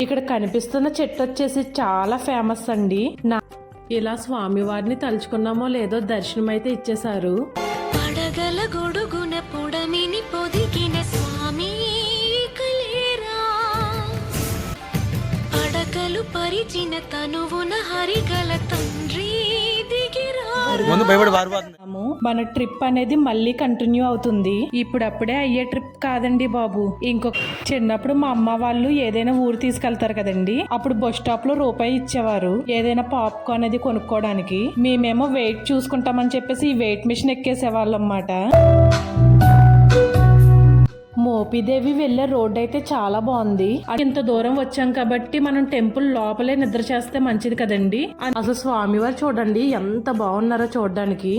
ఇక్కడ కనిపిస్తున్న చెట్టు వచ్చేసి చాలా ఫేమస్ అండి. ఇలా స్వామివారిని తలుచుకున్నామో లేదో దర్శనం అయితే ఇచ్చేశారు. పడగల గొడుగున పొడమిని పొదిగిన స్వామి కలేరా, పడగలు పరిచిన తనువున హరిగల తండ్రి దిగిరా. మన ట్రిప్ అనేది మళ్ళీ కంటిన్యూ అవుతుంది. ఇప్పుడప్పుడే అయ్యే ట్రిప్ కాదండి బాబు. ఇంకొక చిన్నప్పుడు మా అమ్మ వాళ్ళు ఏదైనా ఊరు తీసుకెళ్తారు కదండి, అప్పుడు బస్ స్టాప్ లో రూపాయి ఇచ్చేవారు ఏదైనా పాప్కార్న్ అనేది కొనుక్కోవడానికి. మేమేమో వెయిట్ చూసుకుంటామని చెప్పేసి ఈ వెయిట్ మిషన్ ఎక్కేసేవాళ్ళం అన్నమాట. మోపిదేవి వెళ్లే రోడ్ అయితే చాలా బాగుంది. ఇంత దూరం వచ్చాం కాబట్టి మనం టెంపుల్ లోపలే నిద్ర చేస్తే మంచిది కదండి. అసలు స్వామివారు చూడండి ఎంత బాగున్నారో చూడడానికి.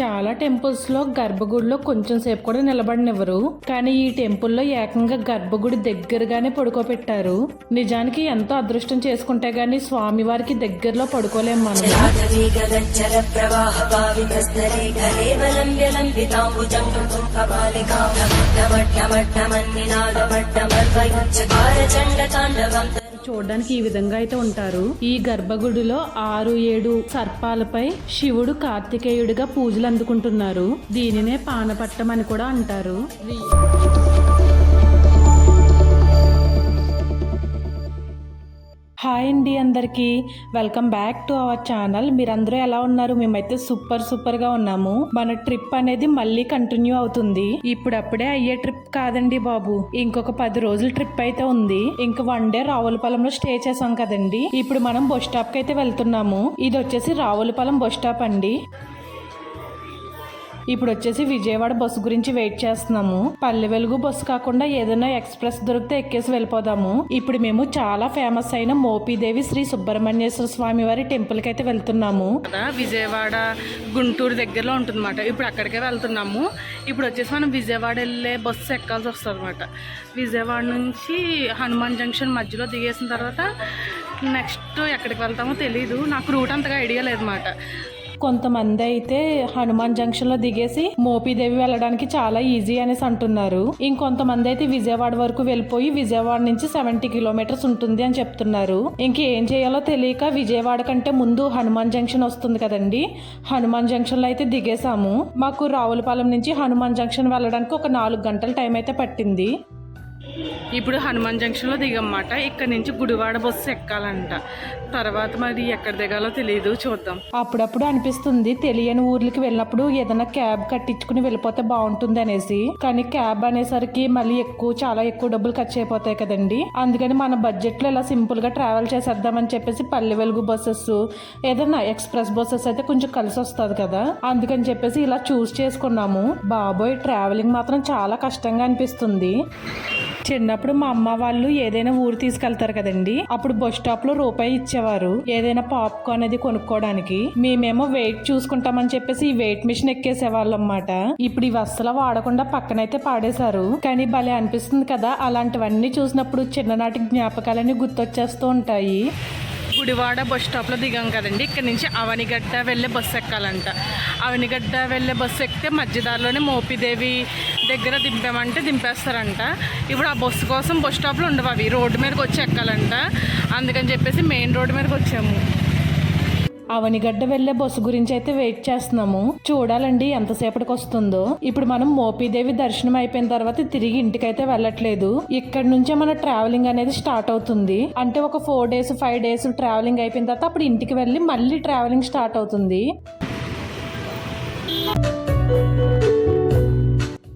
చాలా టెంపుల్స్ లో గర్భగుడిలో కొంచెం సేపు కూడా నిలబడనివ్వరు, కానీ ఈ టెంపుల్లో ఏకంగా గర్భగుడి దగ్గరగానే పడుకోబెట్టారు. నిజానికి ఎంతో అదృష్టం చేసుకుంటే గానీ స్వామివారికి దగ్గరలో పడుకోలేం మనం. చూడడానికి ఈ విధంగా అయితే ఉంటారు. ఈ గర్భగుడిలో 6-7 సర్పాలపై శివుడు కార్తికేయుడిగా పూజలు అందుకుంటున్నారు. దీనినే పానపట్టం అని కూడా అంటారు. హాయ్ అండి అందరికి, welcome back to our channel. మీరందరూ ఎలా ఉన్నారు? మేమైతే సూపర్ గా ఉన్నాము. మన ట్రిప్ అనేది మళ్ళీ కంటిన్యూ అవుతుంది. ఇప్పుడప్పుడే అయ్యే ట్రిప్ కాదండి బాబు. ఇంకొక 10 రోజుల ట్రిప్ అయితే ఉంది. ఇంక 1 డే రావులపాలెంలో స్టే చేసాం కదండి. ఇప్పుడు మనం బస్ స్టాప్ కి అయితే వెళ్తున్నాము. ఇది వచ్చేసి రావులపాలెం బస్ స్టాప్ అండి. ఇప్పుడు వచ్చేసి విజయవాడ బస్సు గురించి వెయిట్ చేస్తున్నాము. పల్లె వెలుగు బస్సు కాకుండా ఏదైనా ఎక్స్ప్రెస్ దొరికితే ఎక్కేసి వెళ్ళిపోదాము. ఇప్పుడు మేము చాలా ఫేమస్ అయిన మోపిదేవి శ్రీ సుబ్రహ్మణ్యేశ్వర స్వామి వారి టెంపుల్ కి అయితే వెళ్తున్నాము. విజయవాడ గుంటూరు దగ్గరలో ఉంటుందన్నమాట. ఇప్పుడు అక్కడికే వెళ్తున్నాము. ఇప్పుడు వచ్చేసి మనం విజయవాడ వెళ్ళే బస్సు ఎక్కాల్సి వస్తుంది అనమాట. విజయవాడ నుంచి హనుమాన్ జంక్షన్ మధ్యలో దిగేసిన తర్వాత నెక్స్ట్ ఎక్కడికి వెళ్తామో తెలీదు, నాకు రూట్ అంతగా ఐడియా లేదన్నమాట. కొంతమంది అయితే హనుమాన్ జంక్షన్ లో దిగేసి మోపిదేవి వెళ్ళడానికి చాలా ఈజీ అనేసి అంటున్నారు. ఇంకొంతమంది అయితే విజయవాడ వరకు వెళ్ళిపోయి విజయవాడ నుంచి 70 కిలోమీటర్స్ ఉంటుంది అని చెప్తున్నారు. ఇంకేం చేయాలో తెలియక విజయవాడ కంటే ముందు హనుమాన్ జంక్షన్ వస్తుంది కదండి, హనుమాన్ జంక్షన్ లో అయితే దిగేసాము. మాకు రావులపాలెం నుంచి హనుమాన్ జంక్షన్ వెళ్ళడానికి ఒక 4 గంటల టైం అయితే పట్టింది. ఇప్పుడు హనుమాన్ జంక్షన్లో దిగమాట. ఇక్కడ నుంచి గుడివాడ బస్సు ఎక్కాలంట. తర్వాత మరి ఎక్కడ దిగాలో తెలియదు, చూద్దాం. అప్పుడప్పుడు అనిపిస్తుంది తెలియని ఊర్లకి వెళ్ళినప్పుడు ఏదైనా క్యాబ్ కట్టించుకుని వెళ్ళిపోతే బాగుంటుంది అనేసి. కానీ క్యాబ్ అనేసరికి మళ్ళీ చాలా ఎక్కువ డబ్బులు ఖర్చు అయిపోతాయి కదండి. అందుకని మన బడ్జెట్ లో ఇలా సింపుల్ గా ట్రావెల్ చేసేద్దామని చెప్పేసి పల్లె వెలుగు బస్సెస్, ఏదైనా ఎక్స్ప్రెస్ బస్సెస్ అయితే కొంచెం కలిసి వస్తుంది కదా, అందుకని చెప్పేసి ఇలా చూస్ చేసుకున్నాము. బాబోయ్, ట్రావెలింగ్ మాత్రం చాలా కష్టంగా అనిపిస్తుంది. చిన్నప్పుడు మా అమ్మ వాళ్ళు ఏదైనా ఊరు తీసుకెళ్తారు కదండి, అప్పుడు బస్ స్టాప్ లో రూపాయి ఇచ్చేవారు ఏదైనా పాప్కార్న్ అనేది కొనుక్కోవడానికి. మేమేమో వెయిట్ చూసుకుంటామని చెప్పేసి ఈ వెయిట్ మిషన్ ఎక్కేసేవాళ్ళం అన్నమాట. ఇప్పుడు ఇవి అస్సలు వాడకుండా పక్కనైతే పాడేశారు. కానీ భలే అనిపిస్తుంది కదా, అలాంటివన్నీ చూసినప్పుడు చిన్ననాటి జ్ఞాపకాలన్నీ గుర్తొచ్చేస్తూ ఉంటాయి. గుడివాడ బస్ స్టాప్లో దిగాం కదండి. ఇక్కడ నుంచి అవనిగడ్డ వెళ్ళే బస్సు ఎక్కాలంట. అవనిగడ్డ వెళ్ళే బస్సు ఎక్కితే మధ్యదారిలోనే మోపిదేవి దగ్గర దింపామంటే దింపేస్తారంట. ఇప్పుడు ఆ బస్సు కోసం బస్ స్టాప్లో ఉండవు, అవి రోడ్డు మీదకి వచ్చి ఎక్కాలంట. అందుకని చెప్పేసి మెయిన్ రోడ్డు మీదకి వచ్చాము. అవనిగడ్డ వెళ్లే బస్సు గురించి అయితే వెయిట్ చేస్తున్నాము. చూడాలండి ఎంతసేపటికి వస్తుందో. ఇప్పుడు మనం మోపిదేవి దర్శనం అయిపోయిన తర్వాత తిరిగి ఇంటికైతే వెళ్ళట్లేదు. ఇక్కడ నుంచే మన ట్రావెలింగ్ అనేది స్టార్ట్ అవుతుంది. అంటే ఒక 4 days 5 days ట్రావెలింగ్ అయిపోయిన తర్వాత అప్పుడు ఇంటికి వెళ్ళి మళ్ళీ ట్రావెలింగ్ స్టార్ట్ అవుతుంది.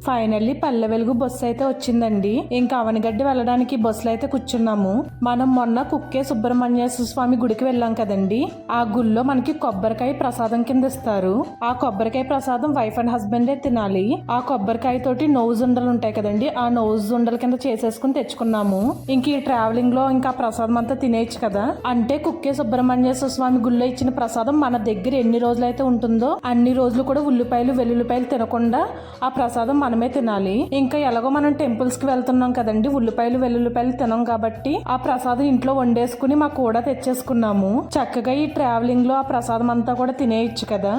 ఫైనల్లీ పల్లె వెలుగు బస్సు అయితే వచ్చిందండి. ఇంకా అవనిగడ్డ వెళ్ళడానికి బస్సులో అయితే కూర్చున్నాము. మనం మొన్న కుక్కే సుబ్రహ్మణ్యేశ్వర స్వామి గుడికి వెళ్ళాం కదండి, ఆ గుళ్ళో మనకి కొబ్బరికాయ ప్రసాదం కింద ఇస్తారు. ఆ కొబ్బరికాయ ప్రసాదం వైఫ్ అండ్ హస్బెండే తినాలి. ఆ కొబ్బరికాయ తోటి నోజు ఉండలు ఉంటాయి కదండి, ఆ నోజు ఉండల కింద చేసేసుకుని తెచ్చుకున్నాము. ఇంక ఈ ట్రావెలింగ్ లో ఇంకా ప్రసాదం అంతా తినేయచ్చు కదా. అంటే కుక్కే సుబ్రహ్మణ్యేశ్వర స్వామి గుళ్ళో ఇచ్చిన ప్రసాదం మన దగ్గర ఎన్ని రోజులైతే ఉంటుందో అన్ని రోజులు కూడా ఉల్లిపాయలు వెల్లుల్లిపాయలు తినకుండా ఆ ప్రసాదం మనమే తినాలి. ఇంకా ఎలాగో మనం టెంపుల్స్ కి వెళ్తున్నాం కదండి, ఉల్లిపాయలు వెల్లుల్లిపాయలు తినాం కాబట్టి ఆ ప్రసాదం ఇంట్లో వండేసుకుని మాకు కూడా తెచ్చేసుకున్నాము. చక్కగా ఈ ట్రావెలింగ్ లో ఆ ప్రసాదం అంతా కూడా తినేయచ్చు కదా.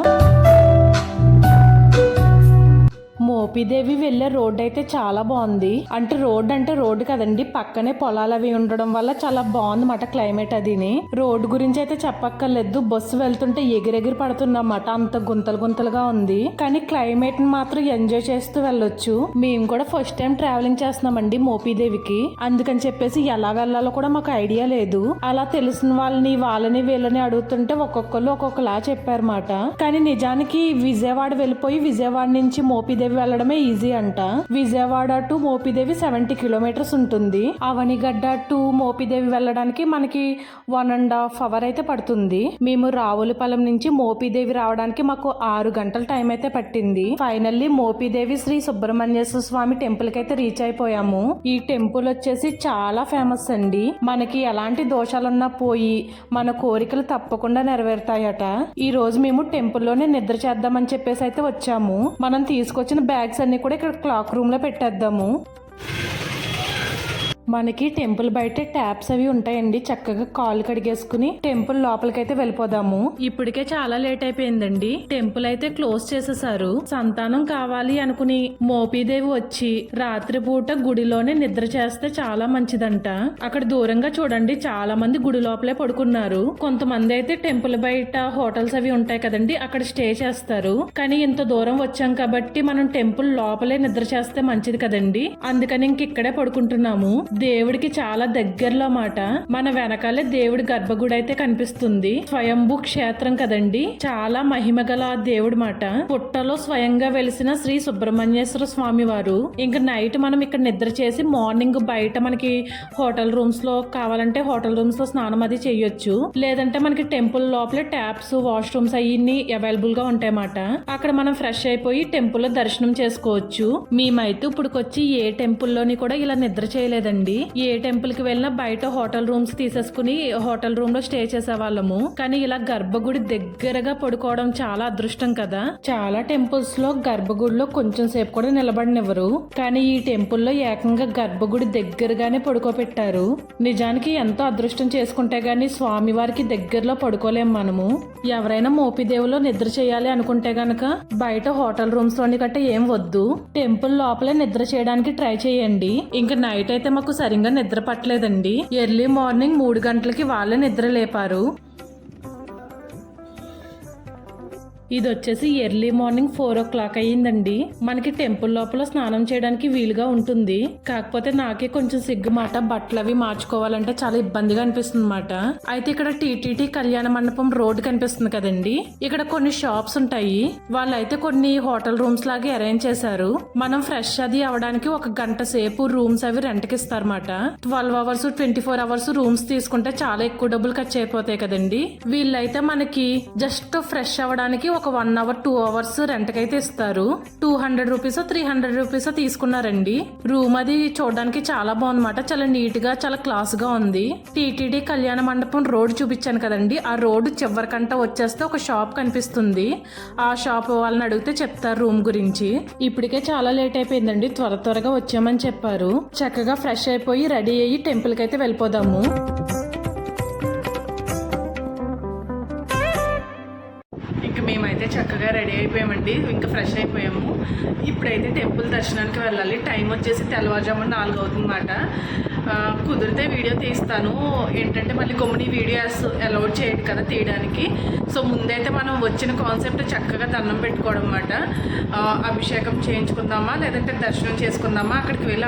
మోపిదేవి వెళ్లే రోడ్ అయితే చాలా బాగుంది. అంటే రోడ్డు కదండి, పక్కనే పొలాలు అవి ఉండడం వల్ల చాలా బాగుంది మాట క్లైమేట్ అదిని. రోడ్డు గురించి అయితే చెప్పక్కర్లేదు, బస్సు వెళ్తుంటే ఎగిరెగిరి పడుతున్నమాట, అంత గుంతలుగా ఉంది. కానీ క్లైమేట్ ని మాత్రం ఎంజాయ్ చేస్తూ వెళ్ళొచ్చు. మేము కూడా ఫస్ట్ టైం ట్రావెలింగ్ చేస్తున్నామండి మోపిదేవికి, అందుకని చెప్పేసి ఎలా వెళ్లాలో కూడా మాకు ఐడియా లేదు. అలా తెలిసిన వాళ్ళని వీళ్ళని అడుగుతుంటే ఒక్కొక్కరు ఒక్కొక్కలా చెప్పారన్నమాట. కానీ నిజానికి విజయవాడ వెళ్ళిపోయి విజయవాడ నుంచి మోపిదేవి వెళ్ళడమే ఈజీ అంట. విజయవాడ టు మోపిదేవి 70 కిలోమీటర్స్ ఉంటుంది. అవనిగడ్డ టు మోపిదేవి వెళ్ళడానికి మనకి 1.5 అవర్ అయితే పడుతుంది. మేము రావులపాలెం నుంచి మోపిదేవి రావడానికి మాకు 6 గంటల టైం అయితే పట్టింది. ఫైనల్లీ మోపిదేవి శ్రీ సుబ్రహ్మణ్యేశ్వర స్వామి టెంపుల్ కి అయితే రీచ్ అయిపోయాము. ఈ టెంపుల్ వచ్చేసి చాలా ఫేమస్ అండి. మనకి ఎలాంటి దోషాలున్నా పోయి మన కోరికలు తప్పకుండా నెరవేరుతాయట. ఈ రోజు మేము టెంపుల్లోనే నిద్ర చేద్దామని చెప్పేసి అయితే వచ్చాము. మనం తీసుకొచ్చిన బ్యాగ్స్ అన్ని కూడా ఇక్కడ క్లాక్ రూమ్ లో పెట్టేద్దాము. మనకి టెంపుల్ బయట ట్యాప్స్ అవి ఉంటాయండి, చక్కగా కాళ్ళు కడిగేసుకుని టెంపుల్ లోపలికైతే వెళ్ళిపోదాము. ఇప్పటికే చాలా లేట్ అయిపోయిందండి, టెంపుల్ అయితే క్లోజ్ చేసేసారు. సంతానం కావాలి అనుకుని మోపిదేవి వచ్చి రాత్రిపూట గుడిలోనే నిద్ర చేస్తే చాలా మంచిదంట. అక్కడ దూరంగా చూడండి, చాలా మంది గుడి లోపలే పడుకున్నారు. కొంతమంది అయితే టెంపుల్ బయట హోటల్స్ అవి ఉంటాయి కదండి, అక్కడ స్టే చేస్తారు. కానీ ఇంత దూరం వచ్చాం కాబట్టి మనం టెంపుల్ లోపలే నిద్ర చేస్తే మంచిది కదండి, అందుకని ఇంక ఇక్కడే పడుకుంటున్నాము. దేవుడికి చాలా దగ్గరలో మాట, మన వెనకాలే దేవుడి గర్భగుడి అయితే కనిపిస్తుంది. స్వయంభూ క్షేత్రం కదండి, చాలా మహిమ గల దేవుడి మాట. పుట్టలో స్వయంగా వెలిసిన శ్రీ సుబ్రహ్మణ్యేశ్వర స్వామి వారు. ఇంకా నైట్ మనం ఇక్కడ నిద్ర చేసి మార్నింగ్ బయట మనకి హోటల్ రూమ్స్ లో కావాలంటే హోటల్ రూమ్స్ లో స్నానం అది చేయొచ్చు. లేదంటే మనకి టెంపుల్ లోపల ట్యాప్స్ వాష్రూమ్స్ అయ్యి అవైలబుల్ గా ఉంటాయన్నమాట. అక్కడ మనం ఫ్రెష్ అయిపోయి టెంపుల్ లో దర్శనం చేసుకోవచ్చు. మేమైతే ఇప్పుడుకొచ్చి ఏ టెంపుల్ లోని కూడా ఇలా నిద్ర చేయలేదండి. ఏ టెంపుల్ కి వెళ్ళినా బయట హోటల్ రూమ్స్ తీసేసుకుని హోటల్ రూమ్ లో స్టే చేసేవాళ్ళము. కానీ ఇలా గర్భగుడి దగ్గరగా పడుకోవడం చాలా అదృష్టం కదా. చాలా టెంపుల్స్ లో గర్భగుడిలో కొంచెం సేపు కూడా నిలబడనివ్వరు, కానీ ఈ టెంపుల్లో ఏకంగా గర్భగుడి దగ్గరగానే పడుకోబెట్టారు. నిజానికి ఎంతో అదృష్టం చేసుకుంటే గానీ స్వామి వారికి దగ్గరలో పడుకోలేం మనము. ఎవరైనా మోపిదేవిలో నిద్ర చేయాలి అనుకుంటే గనక బయట హోటల్ రూమ్స్ లోని గట్ట ఏం వద్దు, టెంపుల్ లోపలే నిద్ర చేయడానికి ట్రై చేయండి. ఇంకా నైట్ అయితే మాకు సరిగ్గా నిద్ర పట్టలేదండి. ఎర్లీ మార్నింగ్ 3 గంటలకి వాళ్ళే నిద్ర లేపారు. ఇది వచ్చేసి ఎర్లీ మార్నింగ్ 4 o'clock అయ్యిందండి. మనకి టెంపుల్ లోపల స్నానం చేయడానికి వీలుగా ఉంటుంది. కాకపోతే నాకే కొంచెం సిగ్గుమాట, బట్టలు అవి మార్చుకోవాలంటే చాలా ఇబ్బందిగా అనిపిస్తుంది అన్నమాట. అయితే ఇక్కడ టీటీటీ కళ్యాణ మండపం రోడ్ కనిపిస్తుంది కదండి, ఇక్కడ కొన్ని షాప్స్ ఉంటాయి. వాళ్ళైతే కొన్ని హోటల్ రూమ్స్ లాగా అరేంజ్ చేశారు. మనం ఫ్రెష్ అది అవడానికి 1 గంట సేపు రూమ్స్ అవి రెంట్కి ఇస్తారన్నమాట. 12 hours 24 hours రూమ్స్ తీసుకుంటే చాలా ఎక్కువ డబ్బులు ఖర్చు అయిపోతాయి కదండి. వీళ్ళైతే మనకి జస్ట్ ఫ్రెష్ అవ్వడానికి ఒక 1 hour 2 hours రెంట్ కైతే ఇస్తారు. 200 రూపీస్ 300 రూపీస్ తీసుకున్నారండి. రూమ్ అది చూడడానికి చాలా బాగుందన్నమాట, చాలా నీట్ గా చాలా క్లాస్ గా ఉంది. టీటీడీ కళ్యాణ మండపం రోడ్ చూపించాను కదండి, ఆ రోడ్ చివరికంట వచ్చేస్తే ఒక షాప్ కనిపిస్తుంది. ఆ షాప్ వాళ్ళని అడిగితే చెప్తారు రూమ్ గురించి. ఇప్పటికే చాలా లేట్ అయిపోయిందండి, త్వరగా వచ్చామని చెప్పారు. చక్కగా ఫ్రెష్ అయిపోయి రెడీ అయ్యి టెంపుల్ కి అయితే వెళ్ళిపోదాము. మేమైతే చక్కగా రెడీ అయిపోయామండి, ఇంకా ఫ్రెష్ అయిపోయాము. ఇప్పుడైతే టెంపుల్ దర్శనానికి వెళ్ళాలి. టైం వచ్చేసి తెల్లవారుజామున 4 అవుతుందన్నమాట. కుదిరితే వీడియో తీస్తాను, ఏంటంటే మళ్ళీ కొమ్మిని వీడియోస్ అలౌడ్ చేయడు కదా తీయడానికి. సో ముందైతే మనం వచ్చిన కాన్సెప్ట్ చక్కగా దండం పెట్టుకోవడం అన్నమాట. అభిషేకం చేయించుకుందామా లేదంటే దర్శనం చేసుకుందామా అక్కడికి వెళ్ళి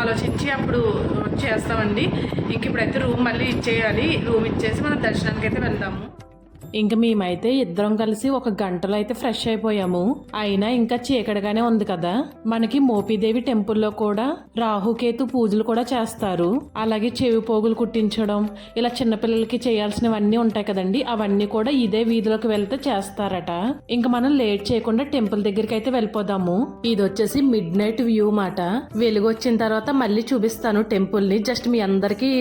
ఆలోచించి అప్పుడు చేస్తామండి. ఇంక ఇప్పుడైతే రూమ్ మళ్ళీ ఇచ్చేయాలి, రూమ్ ఇచ్చేసి మనం దర్శనానికి అయితే వెళ్దాము. ఇంక మేమైతే ఇద్దరం కలిసి 1 గంటలో అయితే ఫ్రెష్ అయిపోయాము. అయినా ఇంకా చీకటిగానే ఉంది కదా. మనకి మోపిదేవి టెంపుల్లో కూడా రాహుకేతు పూజలు కూడా చేస్తారు. అలాగే చెవి పోగులు కుట్టించడం, ఇలా చిన్నపిల్లలకి చేయాల్సినవన్నీ ఉంటాయి కదండి, అవన్నీ కూడా ఇదే వీధిలోకి వెళ్తే చేస్తారట. ఇంకా మనం లేట్ చేయకుండా టెంపుల్ దగ్గరికి అయితే వెళ్ళిపోదాము. ఇది వచ్చేసి మిడ్ నైట్ వ్యూ మాట. వెలుగు వచ్చిన తర్వాత మళ్ళీ చూపిస్తాను టెంపుల్ ని, జస్ట్ మీ అందరికి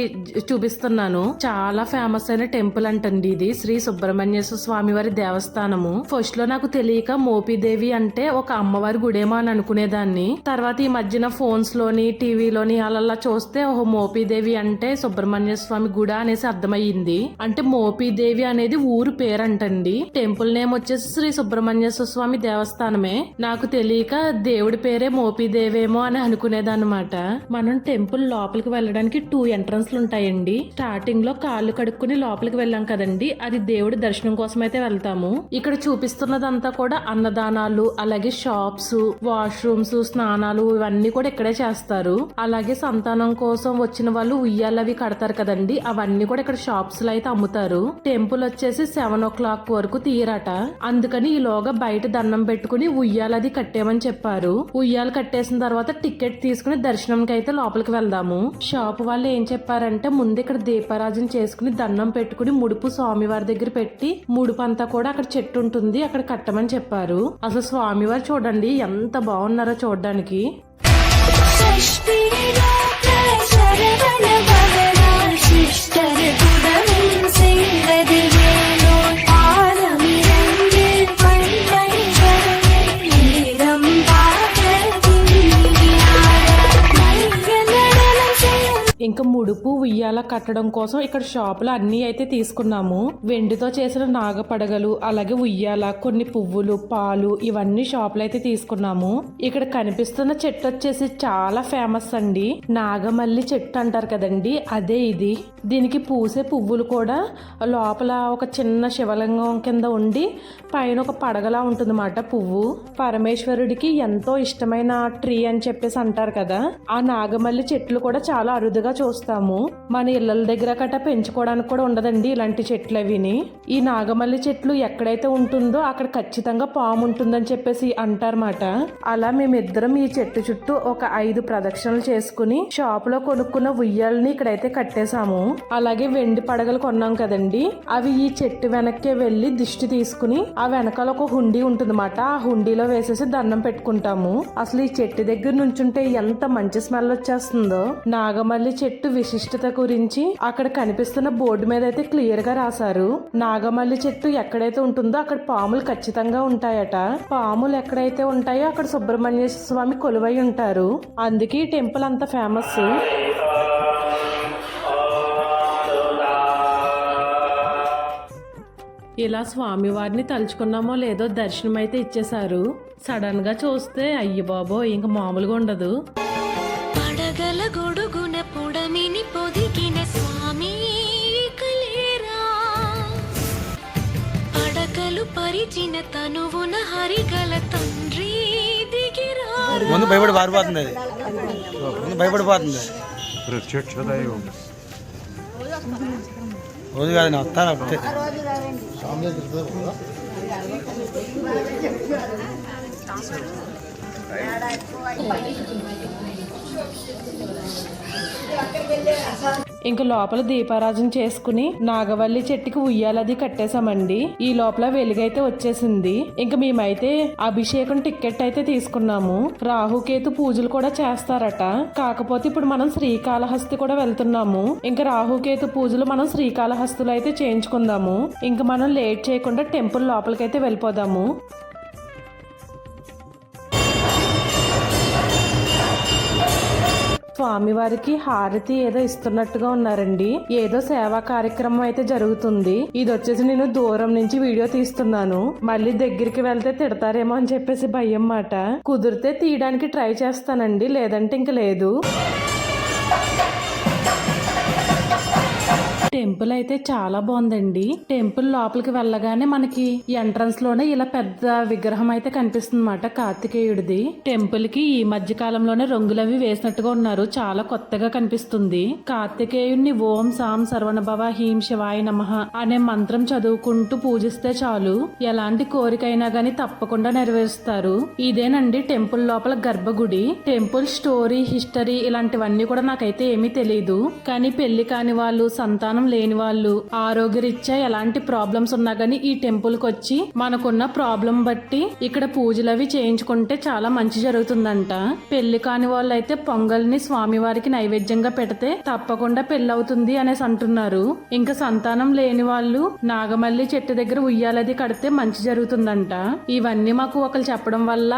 చూపిస్తున్నాను. చాలా ఫేమస్ అయిన టెంపుల్ అంటండి ఇది, శ్రీ సుబ్రహ్మణ్య సుబ్రహ్మణ్యేశ్వర స్వామి వారి దేవస్థానము. ఫస్ట్ లో నాకు తెలియక మోపిదేవి అంటే ఒక అమ్మవారి గుడేమో అని అనుకునేదాన్ని. తర్వాత ఈ మధ్యన ఫోన్స్ లోని టీవీలోని అలా చూస్తే ఓహో మోపిదేవి అంటే సుబ్రహ్మణ్యేశ్వర స్వామి గుడ అనేసి అర్థమయ్యింది. అంటే మోపిదేవి అనేది ఊరు పేరంటండి. టెంపుల్ నేమ్ వచ్చేసి శ్రీ సుబ్రహ్మణ్యేశ్వర స్వామి దేవస్థానమే. నాకు తెలియక దేవుడి పేరే మోపిదేవేమో అని అనుకునేదన్నమాట. మనం టెంపుల్ లోపలికి వెళ్ళడానికి 2 ఎంట్రన్స్లు ఉంటాయండి. స్టార్టింగ్ లో కాళ్ళు కడుక్కుని లోపలికి వెళ్ళాం కదండి, అది దేవుడి దర్శనం కోసం అయితే వెళ్తాము. ఇక్కడ చూపిస్తున్నదంతా కూడా అన్నదానాలు, అలాగే షాప్స్, వాష్రూమ్స్, స్నానాలు ఇవన్నీ కూడా ఇక్కడే చేస్తారు. అలాగే సంతానం కోసం వచ్చిన వాళ్ళు ఉయ్యాలవి కడతారు కదండి, అవన్నీ కూడా ఇక్కడ షాప్స్ లో అయితే అమ్ముతారు. టెంపుల్ వచ్చేసి 7 o'clock వరకు తీయరట. అందుకని ఈలోగా బయట దండం పెట్టుకుని ఉయ్యాలది కట్టేమని చెప్పారు. ఉయ్యాలు కట్టేసిన తర్వాత టికెట్ తీసుకుని దర్శనంకి అయితే లోపలికి వెళ్దాము. షాప్ వాళ్ళు ఏం చెప్పారంటే ముందు ఇక్కడ దీపారాజన చేసుకుని దండం పెట్టుకుని ముడుపు స్వామివారి దగ్గర పెట్టి ముడుపు అంతా కూడా అక్కడ చెట్టు ఉంటుంది అక్కడ కట్టమని చెప్పారు. అసలు స్వామివారు చూడండి ఎంత బాగున్నారో చూడడానికి. ఇంకా ముడుపు ఉయ్యాల కట్టడం కోసం ఇక్కడ షాపులో అన్ని అయితే తీసుకున్నాము. వెండితో చేసిన నాగపడగలు, అలాగే ఉయ్యాల, కొన్ని పువ్వులు, పాలు ఇవన్నీ షాపులో అయితే తీసుకున్నాము. ఇక్కడ కనిపిస్తున్న చెట్టు వచ్చేసి చాలా ఫేమస్ అండి. నాగమల్లి చెట్టు అంటారు కదండి, అదే ఇది. దీనికి పూసే పువ్వులు కూడా లోపల ఒక చిన్న శివలింగం కింద ఉండి పైన ఒక పడగలా ఉంటుంది మాట పువ్వు. పరమేశ్వరుడికి ఎంతో ఇష్టమైన ట్రీ అని చెప్పేసి అంటారు కదా, ఆ నాగమల్లి చెట్లు కూడా చాలా అరుదుగా చూస్తాము. మన ఇళ్ళ దగ్గర కట్ట పెంచుకోవడానికి కూడా ఉండదండి ఇలాంటి చెట్లు అవిని. ఈ నాగమల్లి చెట్లు ఎక్కడైతే ఉంటుందో అక్కడ ఖచ్చితంగా పాము ఉంటుందని చెప్పేసి అంటారన్నమాట. అలా మేమిద్దరం ఈ చెట్టు చుట్టూ ఒక 5 ప్రదక్షిణలు చేసుకుని షాప్ లో కొనుక్కున్న ఉయ్యాలని ఇక్కడైతే కట్టేశాము. అలాగే వెండి పడగలు కొన్నాం కదండి, అవి ఈ చెట్టు వెనక్కే వెళ్లి దిష్టి తీసుకుని ఆ వెనకాల ఒక హుండీ ఉంటుందన్నమాట, ఆ హుండీలో వేసేసి దండం పెట్టుకుంటాము. అసలు ఈ చెట్టు దగ్గర నుంచుంటే ఎంత మంచి స్మెల్ వచ్చేస్తుందో. నాగమల్లి చెట్టు విశిష్టత గురించి అక్కడ కనిపిస్తున్న బోర్డు మీద అయితే క్లియర్ గా రాశారు. నాగమల్లి చెట్టు ఎక్కడైతే ఉంటుందో అక్కడ పాములు ఖచ్చితంగా ఉంటాయట. పాములు ఎక్కడైతే ఉంటాయో అక్కడ సుబ్రహ్మణ్యేశ్వర స్వామి కొలువై ఉంటారు. అందుకే ఈ టెంపుల్ అంత ఫేమస్. ఇలా స్వామివారిని తలుచుకున్నామో లేదో దర్శనం అయితే ఇచ్చేశారు. సడన్ గా చూస్తే అయ్య బాబో ఇంక మామూలుగా ఉండదు. పడగల గొడుగున పుడమిని పొదిగిన స్వామి కలేరా, పడగలు పరిచిన తనువున హరిగల తండ్రి దిగిరా. ముందు భయపడి పారిపోతుంది, ముందు భయపడిపోతుంది. రోజు కాదు నేను వస్తాను ఒకటే. ఇంక లోపల దీపారాజన చేసుకుని నాగవల్లి చెట్టుకి ఉయ్యాలది కట్టేశామండి. ఈ లోపల వెలుగైతే వచ్చేసింది. ఇంక మేమైతే అభిషేకం టికెట్ అయితే తీసుకున్నాము. రాహుకేతు పూజలు కూడా చేస్తారట. కాకపోతే ఇప్పుడు మనం శ్రీకాళహస్తి కూడా వెళ్తున్నాము. ఇంకా రాహుకేతు పూజలు మనం శ్రీకాళహస్తిలో అయితే చేయించుకుందాము. ఇంక మనం లేట్ చేయకుండా టెంపుల్ లోపలికైతే వెళ్ళిపోదాము. స్వామివారికి హారతి ఏదో ఇస్తున్నట్టుగా ఉన్నారండి. ఏదో సేవా కార్యక్రమం అయితే జరుగుతుంది. ఇది వచ్చేసి నేను దూరం నుంచి వీడియో తీస్తున్నాను. మళ్ళీ దగ్గరికి వెళ్తే తిడతారేమో అని చెప్పేసి భయం మాట. కుదిరితే తీయడానికి ట్రై చేస్తానండి, లేదంటే ఇంక లేదు. టెంపుల్ అయితే చాలా బాగుందండి. టెంపుల్ లోపలికి వెళ్ళగానే మనకి ఎంట్రన్స్ లోనే ఇలా పెద్ద విగ్రహం అయితే కనిపిస్తుంది అన్నమాట, కార్తికేయుడిది. టెంపుల్ కి ఈ మధ్య కాలంలోనే రంగులవి వేసినట్టుగా ఉన్నారు, చాలా కొత్తగా కనిపిస్తుంది. కార్తికేయుడిని ఓం సాం సర్వణభవ హీం శివాయ నమః అనే మంత్రం చదువుకుంటూ పూజిస్తే చాలు ఎలాంటి కోరికైనా గానీ తప్పకుండా నెరవేరుస్తారు. ఇదేనండి టెంపుల్ లోపల గర్భగుడి. టెంపుల్ స్టోరీ, హిస్టరీ ఇలాంటివన్నీ కూడా నాకైతే ఏమీ తెలియదు. కానీ పెళ్లి కాని వాళ్ళు, సంతానం లేని వాళ్ళు, ఆరోగ్యరీత్యా ఎలాంటి ప్రాబ్లమ్స్ ఉన్నా గానీ ఈ టెంపుల్ కి వచ్చి మనకున్న ప్రాబ్లం బట్టి ఇక్కడ పూజలు అవి చేయించుకుంటే చాలా మంచి జరుగుతుందంట. పెళ్లి కాని వాళ్ళు అయితే పొంగల్ని స్వామివారికి నైవేద్యంగా పెడితే తప్పకుండా పెళ్లి అవుతుంది అనేసి అంటున్నారు. ఇంకా సంతానం లేని వాళ్ళు నాగమల్లి చెట్టు దగ్గర ఉయ్యాలది కడితే మంచి జరుగుతుందంట. ఇవన్నీ మాకు ఒకరు చెప్పడం వల్ల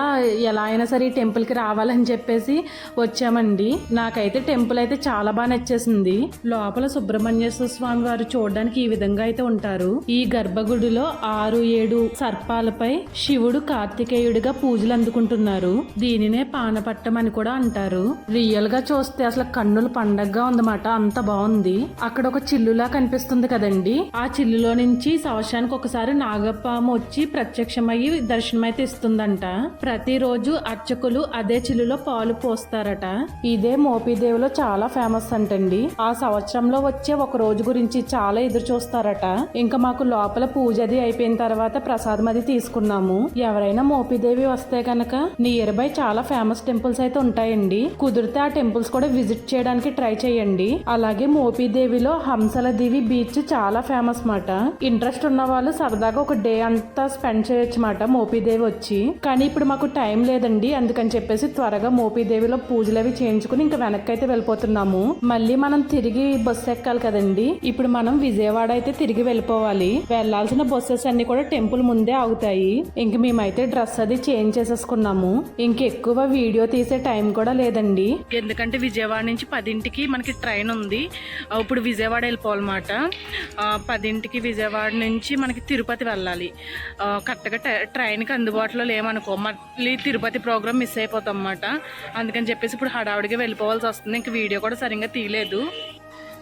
ఎలా అయినా సరే ఈ టెంపుల్ కి రావాలని చెప్పేసి వచ్చామండి. నాకైతే టెంపుల్ అయితే చాలా బాగా నచ్చేసింది. లోపల సుబ్రహ్మణ్యేశ్వర స్వామి వారు చూడడానికి ఈ విధంగా అయితే ఉంటారు. ఈ గర్భగుడిలో 6-7 సర్పాలపై శివుడు కార్తికేయుడిగా పూజలు అందుకుంటున్నారు. దీనినే పానపట్టం అని కూడా అంటారు. రియల్ గా చూస్తే అసలు కన్నుల పండగగా ఉందన్నమాట. అంత బాగుంది. అక్కడ ఒక చిల్లులా కనిపిస్తుంది కదండి, ఆ చిల్లులో నుంచి సంవత్సరానికి ఒకసారి నాగపాము వచ్చి ప్రత్యక్షమయ్యి దర్శనం అయితే ఇస్తుందంట. ప్రతిరోజు అర్చకులు అదే చిల్లులో పాలు పోస్తారట. ఇదే మోపిదేవిలో చాలా ఫేమస్ అంటండి. ఆ సంవత్సరంలో వచ్చే ఒక రోజు గురించి చాలా ఎదురు చూస్తారట. ఇంకా మాకు లోపల పూజ అది అయిపోయిన తర్వాత ప్రసాదం అది తీసుకున్నాము. ఎవరైనా మోపిదేవి వస్తే కనుక నియర్ బై చాలా ఫేమస్ టెంపుల్స్ అయితే ఉంటాయండి. కుదిరితే ఆ టెంపుల్స్ కూడా విజిట్ చేయడానికి ట్రై చేయండి. అలాగే మోపిదేవిలో హంసల దేవి బీచ్ చాలా ఫేమస్ మాట. ఇంట్రెస్ట్ ఉన్న వాళ్ళు సరదాగా ఒక డే అంతా స్పెండ్ చేయొచ్చు మాట మోపిదేవి వచ్చి. కానీ ఇప్పుడు మాకు టైం లేదండి, అందుకని చెప్పేసి త్వరగా మోపిదేవిలో పూజలు అవి చేయించుకుని ఇంకా వెనక్కి అయితే వెళ్ళిపోతున్నాము. మళ్ళీ మనం తిరిగి బస్సు ఎక్కాలి కదండి. ఇప్పుడు మనం విజయవాడ అయితే తిరిగి వెళ్ళిపోవాలి. వెళ్లాల్సిన బస్సెస్ అన్ని కూడా టెంపుల్ ముందే ఆగుతాయి. ఇంక మేమైతే డ్రెస్ అది చేంజ్ చేసేసుకున్నాము. ఇంకెక్కువ వీడియో తీసే టైం కూడా లేదండి, ఎందుకంటే విజయవాడ నుంచి 10ంటికి మనకి ట్రైన్ ఉంది. ఇప్పుడు విజయవాడ వెళ్ళిపోవాలన్నమాట. 10ంటికి విజయవాడ నుంచి మనకి తిరుపతి వెళ్ళాలి. కరెక్ట్గా ట్రైన్కి అందుబాటులో లేమనుకో మళ్ళీ తిరుపతి ప్రోగ్రామ్ మిస్ అయిపోతాం అన్నమాట. అందుకని చెప్పేసి ఇప్పుడు హడావుడిగా వెళ్ళిపోవాల్సి వస్తుంది. ఇంక వీడియో కూడా సరిగ్గా తీయలేదు.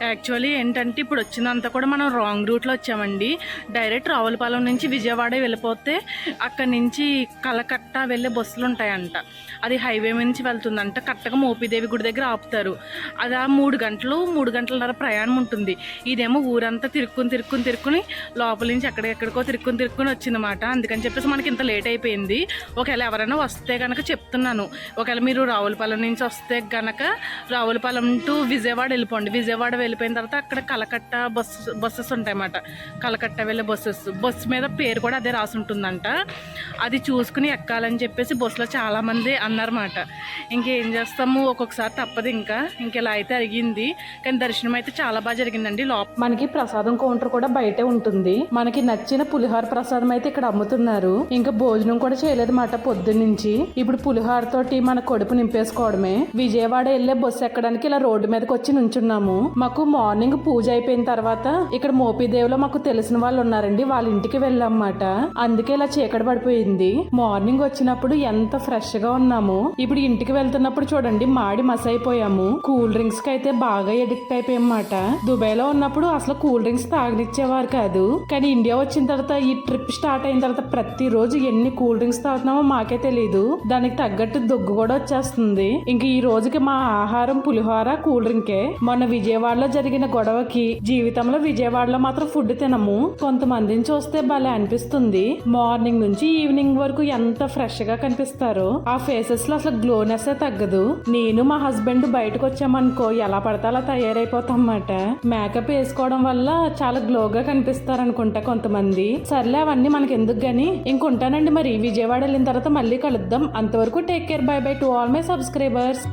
యాక్చువల్లీ ఏంటంటే ఇప్పుడు వచ్చిందంతా కూడా మనం రాంగ్ రూట్లో వచ్చామండి. డైరెక్ట్ రావులపాలెం నుంచి విజయవాడ వెళ్ళిపోతే అక్కడి నుంచి కలకట్ట వెళ్ళే బస్సులు ఉంటాయంట. అది హైవే నుంచి వెళ్తుందంట. కరెక్ట్గా మోపిదేవి గుడి దగ్గర ఆపుతారు. అది 3 గంటలన్నర ప్రయాణం ఉంటుంది. ఇదేమో ఊరంతా తిరుక్కుని లోపల నుంచి ఎక్కడెక్కడికో తిరుక్కుని వచ్చిందన్నమాట. అందుకని చెప్పేసి మనకి ఇంత లేట్ అయిపోయింది. ఒకవేళ ఎవరైనా వస్తే కనుక చెప్తున్నాను, ఒకవేళ మీరు రావులపాలెం నుంచి వస్తే కనుక రావులపాలెం టు విజయవాడ వెళ్ళిపోండి. విజయవాడ వెళ్ళిపోయిన తర్వాత అక్కడ కలకట్ట బస్సెస్ ఉంటాయన్నమాట. కలకట్ట వెళ్ళే బస్సు మీద పేరు కూడా అదే రాసి ఉంటుందంట. అది చూసుకుని ఎక్కాలని చెప్పేసి బస్సులో చాలామంది అన్నారన్నమాట. ఇంకేం చేస్తాము, ఒక్కొక్కసారి తప్పదు. ఇంకెలా అయితే అడిగింది. కానీ దర్శనం అయితే చాలా బాగా జరిగిందండి. మనకి ప్రసాదం కౌంటర్ కూడా బయటే ఉంటుంది. మనకి నచ్చిన పులిహోర ప్రసాదం అయితే ఇక్కడ అమ్ముతున్నారు. ఇంకా భోజనం కూడా చేయలేదు మాట పొద్దున్నుంచి. ఇప్పుడు పులిహోర తోటి మన కడుపు నింపేసుకోవడమే. విజయవాడ వెళ్ళే బస్సు ఎక్కడానికి ఇలా రోడ్డు మీదకి వచ్చి నుంచున్నాము. మాకు మార్నింగ్ పూజ అయిపోయిన తర్వాత ఇక్కడ మోపిదేవిలో మాకు తెలిసిన వాళ్ళు ఉన్నారండి, వాళ్ళ ఇంటికి వెళ్ళామన్నమాట. అందుకే ఇలా చీకటి పడిపోయింది. మార్నింగ్ వచ్చినప్పుడు ఎంత ఫ్రెష్ గా ఉన్నాము. ఇప్పుడు ఇంటికి వెళ్తున్నప్పుడు చూడండి మాడి మసైపోయాము. కూల్ డ్రింక్స్ కి అయితే బాగా ఎడిక్ట్ అయిపోయామన్నమాట. దుబాయ్ లో ఉన్నప్పుడు అసలు కూల్ డ్రింక్స్ తాగనిచ్చేవారు కాదు. కానీ ఇండియా వచ్చిన తర్వాత ఈ ట్రిప్ స్టార్ట్ అయిన తర్వాత ప్రతిరోజు ఎన్ని కూల్ డ్రింక్స్ తాగుతున్నామో మాకే తెలియదు. దానికి తగ్గట్టు దొగ్గు కూడా వచ్చేస్తుంది. ఇంక ఈ రోజుకి మా ఆహారం పులిహోర కూల్ డ్రింకే. మొన్న విజయవాడలో జరిగిన గొడవకి జీవితంలో విజయవాడలో మాత్రం ఫుడ్ తినము. కొంతమందిని చూస్తే భలే అనిపిస్తుంది. మార్నింగ్ నుంచి ఈవినింగ్ వరకు ఎంత ఫ్రెష్ గా కనిపిస్తారో. ఆ ఫేసెస్ లో అసలు గ్లోనెస్ తగ్గదు. నేను మా హస్బెండ్ బయటకు వచ్చామనుకో ఎలా పడితే అలా తయారైపోతాం అన్నమాట. మేకప్ వేసుకోవడం వల్ల చాలా గ్లోగా కనిపిస్తారు అనుకుంటా కొంతమంది. సర్లే అవన్నీ మనకి ఎందుకు గాని. ఇంకుంటానండి మరి. విజయవాడ వెళ్ళిన తర్వాత మళ్ళీ కలుద్దాం. అంతవరకు take care. By by to all my subscribers.